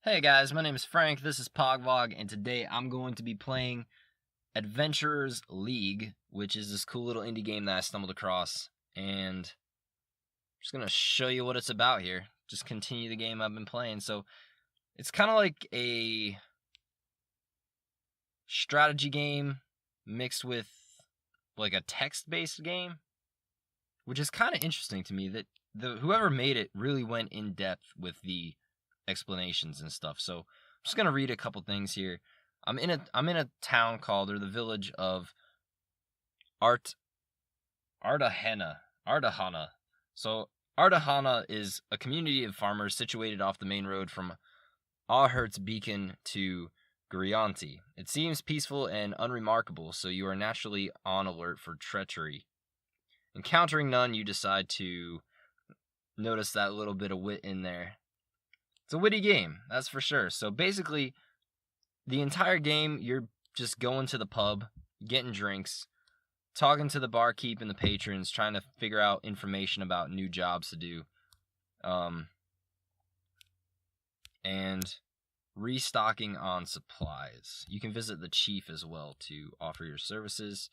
Hey guys, my name is Frank, this is Pogvog, and today I'm going to be playing Adventurers League, which is this cool little indie game that I stumbled across, and I'm just going to show you what it's about here. Just continue the game I've been playing. So, it's kind of like a strategy game mixed with like a text-based game, which is kind of interesting to me that whoever made it really went in depth with the explanations and stuff. So I'm just gonna read a couple things here. I'm in a town called, or the village of Ardahana. So Ardahana is a community of farmers situated off the main road from Ahurt's Beacon to Grianti. It seems peaceful and unremarkable, so you are naturally on alert for treachery. Encountering none, you decide to notice that little bit of wit in there. It's a witty game, that's for sure. So basically, the entire game, you're just going to the pub, getting drinks, talking to the barkeep and the patrons, trying to figure out information about new jobs to do, and restocking on supplies. You can visit the chief as well to offer your services.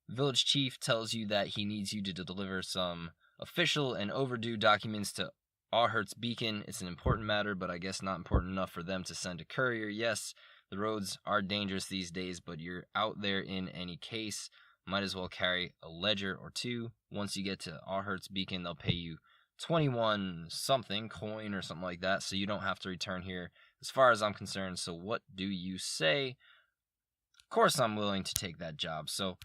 Village chief tells you that he needs you to deliver some official and overdue documents to Ahurt's Beacon. It's an important matter, but I guess not important enough for them to send a courier. Yes, the roads are dangerous these days, but you're out there in any case. Might as well carry a ledger or two. Once you get to Ahurt's Beacon, they'll pay you 21 something coin or something like that, so you don't have to return here as far as I'm concerned. So what do you say? Of course I'm willing to take that job. So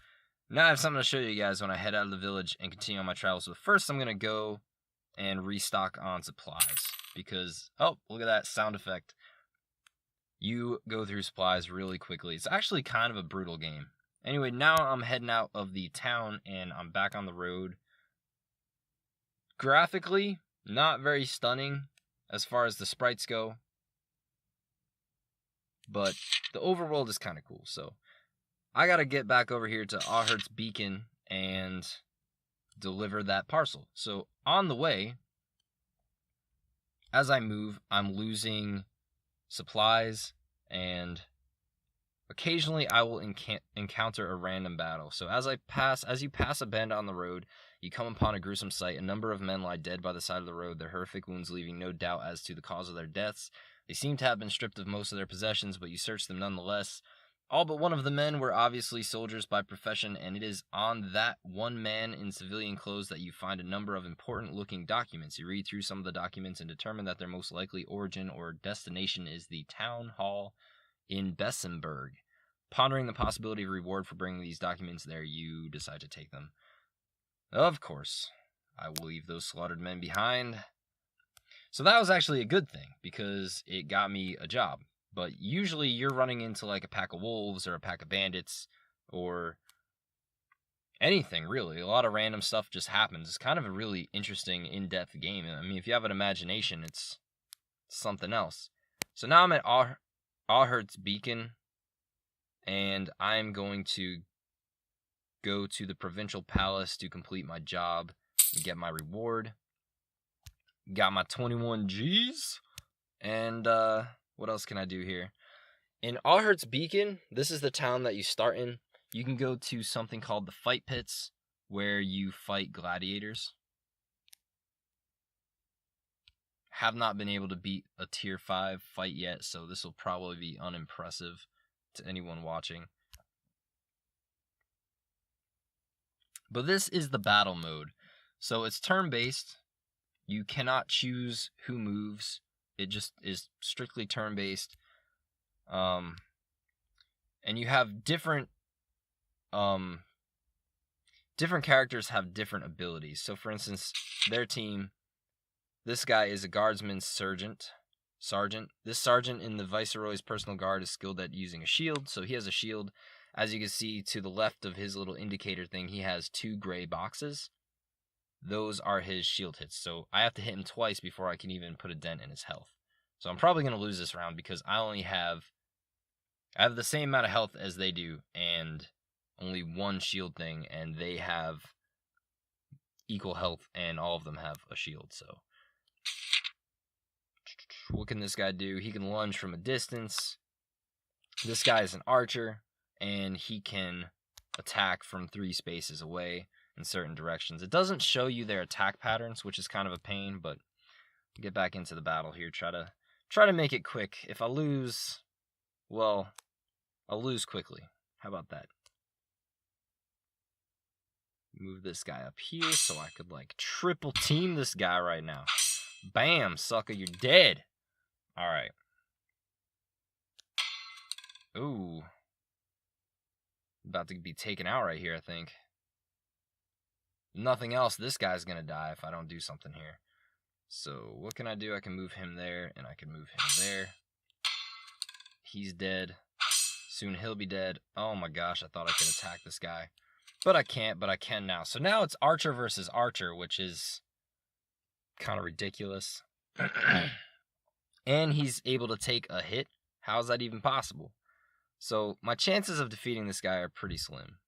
now I have something to show you guys when I head out of the village and continue on my travels. But first I'm going to go and restock on supplies, because, oh, look at that sound effect. You go through supplies really quickly. It's actually kind of a brutal game. Anyway, now I'm heading out of the town and I'm back on the road. Graphically, not very stunning as far as the sprites go, but the overworld is kind of cool. So I gotta get back over here to Ahurt's Beacon and deliver that parcel. So on the way, as I move, I'm losing supplies, and occasionally I will encounter a random battle. So as you pass a bend on the road, you come upon a gruesome sight. A number of men lie dead by the side of the road, their horrific wounds leaving no doubt as to the cause of their deaths. They seem to have been stripped of most of their possessions, but you search them nonetheless. All but one of the men were obviously soldiers by profession, and it is on that one man in civilian clothes that you find a number of important-looking documents. You read through some of the documents and determine that their most likely origin or destination is the town hall in Bessenberg. Pondering the possibility of reward for bringing these documents there, you decide to take them. Of course, I will leave those slaughtered men behind. So that was actually a good thing, because it got me a job. But usually you're running into like a pack of wolves or a pack of bandits or anything, really. A lot of random stuff just happens. It's kind of a really interesting, in-depth game. I mean, if you have an imagination, it's something else. So now I'm at Ahurt's Beacon, and I'm going to go to the provincial palace to complete my job and get my reward. Got my 21 G's, and what else can I do here? In Ahurt's Beacon, this is the town that you start in. You can go to something called the Fight Pits, where you fight gladiators. Have not been able to beat a tier 5 fight yet, so this will probably be unimpressive to anyone watching. But this is the battle mode. So it's turn-based. You cannot choose who moves. It just is strictly turn-based. And you have different characters have different abilities. So for instance, their team, this guy is a guardsman sergeant. This sergeant in the Viceroy's personal guard is skilled at using a shield, so he has a shield. As you can see to the left of his little indicator thing, he has 2 gray boxes. Those are his shield hits, so I have to hit him twice before I can even put a dent in his health. So I'm probably going to lose this round because I have the same amount of health as they do, and only 1 shield thing, and they have equal health, and all of them have a shield, so what can this guy do? He can lunge from a distance. This guy is an archer, and he can attack from 3 spaces away in certain directions. It doesn't show you their attack patterns, which is kind of a pain, but get back into the battle here. Try to make it quick. If I lose, well, I'll lose quickly. How about that? Move this guy up here so I could, like, triple team this guy right now. Bam, sucker, you're dead. Alright. Ooh. About to be taken out right here, I think. Nothing else, this guy's gonna die if I don't do something here. So, what can I do? I can move him there, and I can move him there. He's dead. Soon he'll be dead. Oh my gosh, I thought I could attack this guy. But I can't, but I can now. So now it's archer versus archer, which is kind of ridiculous. And he's able to take a hit. How is that even possible? So my chances of defeating this guy are pretty slim.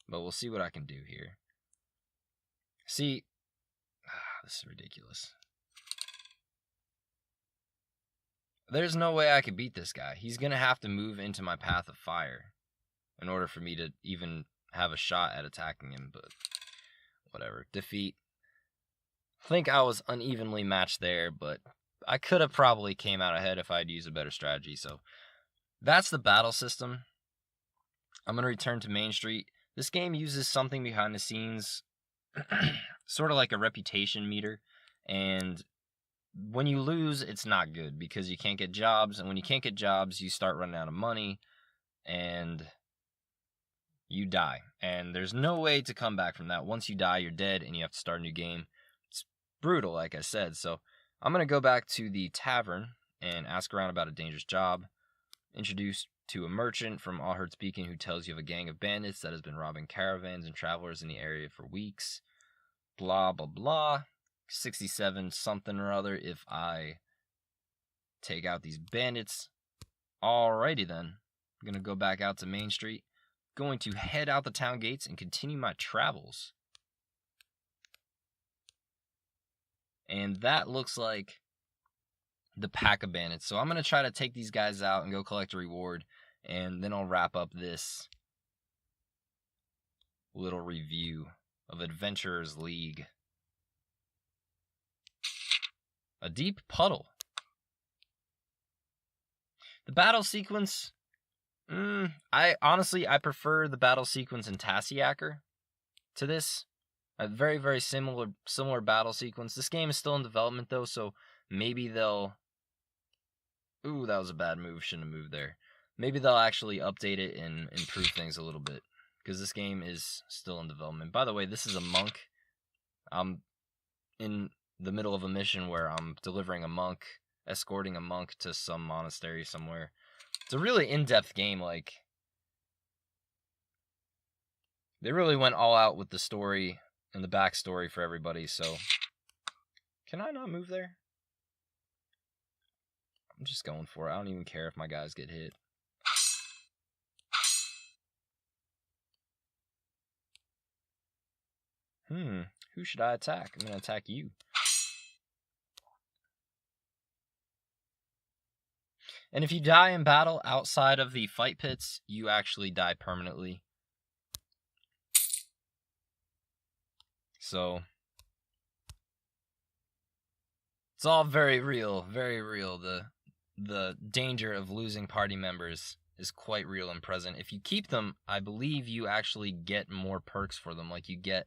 But we'll see what I can do here. See, this is ridiculous. There's no way I could beat this guy. He's going to have to move into my path of fire in order for me to even have a shot at attacking him, but whatever. Defeat. I think I was unevenly matched there, but I could have probably came out ahead if I'd used a better strategy. So that's the battle system. I'm going to return to Main Street. This game uses something behind the scenes, sort of like a reputation meter, and when you lose, it's not good because you can't get jobs, and when you can't get jobs, you start running out of money, and you die. And there's no way to come back from that. Once you die, you're dead, and you have to start a new game. It's brutal, like I said. So I'm going to go back to the tavern and ask around about a dangerous job. Introduced to a merchant from All Heard Speaking who tells you of a gang of bandits that has been robbing caravans and travelers in the area for weeks. Blah, blah, blah. 67 something or other if I take out these bandits. Alrighty then. I'm going to go back out to Main Street. Going to head out the town gates and continue my travels. And that looks like the pack of bandits. So I'm going to try to take these guys out and go collect a reward. And then I'll wrap up this little review of Adventurers League. A deep puddle. The battle sequence, I prefer the battle sequence in Tassiaker to this. A very, very similar battle sequence. This game is still in development though, so maybe they'll... Ooh, that was a bad move. Shouldn't have moved there. Maybe they'll actually update it and improve things a little bit, because this game is still in development. By the way, this is a monk. I'm in the middle of a mission where I'm delivering a monk, escorting a monk to some monastery somewhere. It's a really in-depth game. Like, they really went all out with the story and the backstory for everybody. So, can I not move there? I'm just going for it. I don't even care if my guys get hit. Who should I attack? I'm going to attack you. And if you die in battle outside of the fight pits, you actually die permanently. So, it's all very real, very real. The danger of losing party members is quite real and present. If you keep them, I believe you actually get more perks for them. Like, you get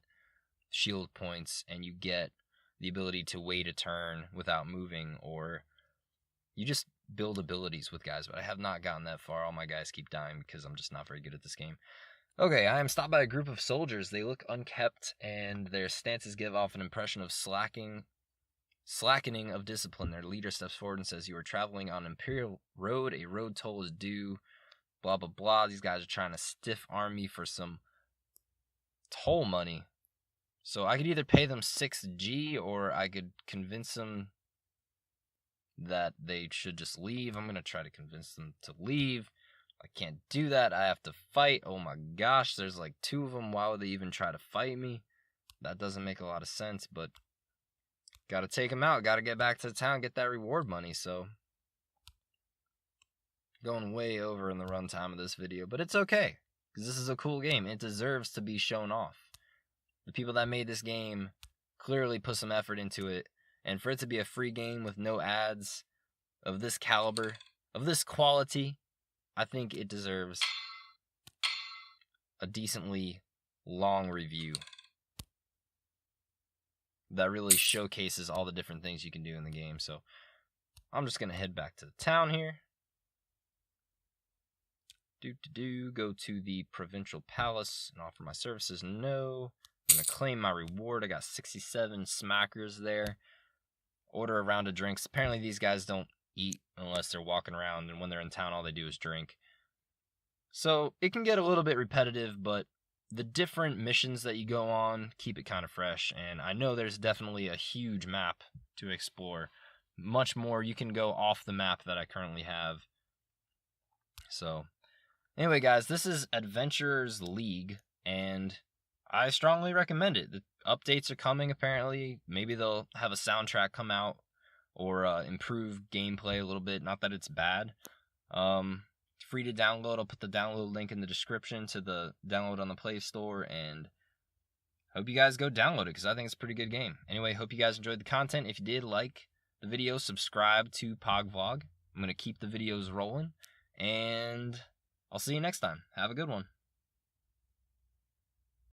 shield points, and you get the ability to wait a turn without moving, or you just build abilities with guys, but I have not gotten that far. All my guys keep dying because I'm just not very good at this game. Okay, I am stopped by a group of soldiers. They look unkempt, and their stances give off an impression of slackening of discipline. Their leader steps forward and says, "You are traveling on Imperial Road. A road toll is due." Blah, blah, blah. These guys are trying to stiff arm me for some toll money. So I could either pay them 6G, or I could convince them that they should just leave. I'm going to try to convince them to leave. I can't do that. I have to fight. Oh my gosh, there's like 2 of them. Why would they even try to fight me? That doesn't make a lot of sense, but got to take them out. Got to get back to the town, get that reward money. So, going way over in the runtime of this video, but it's okay, because this is a cool game. It deserves to be shown off. The people that made this game clearly put some effort into it, and for it to be a free game with no ads, of this caliber, of this quality, I think it deserves a decently long review that really showcases all the different things you can do in the game. So I'm just going to head back to the town here. Go to the provincial palace and offer my services. No. I'm going to claim my reward. I got 67 smackers there. Order a round of drinks. Apparently these guys don't eat unless they're walking around, and when they're in town all they do is drink. So it can get a little bit repetitive, but the different missions that you go on keep it kind of fresh, and I know there's definitely a huge map to explore. Much more you can go off the map that I currently have. So anyway guys, this is Adventurers League, and I strongly recommend it. The updates are coming apparently. Maybe they'll have a soundtrack come out, or improve gameplay a little bit. Not that it's bad. Free to download. I'll put the download link in the description to the download on the Play Store, and hope you guys go download it, because I think it's a pretty good game. Anyway, hope you guys enjoyed the content. If you did, like the video, subscribe to Pogvlog. I'm going to keep the videos rolling, and I'll see you next time. Have a good one.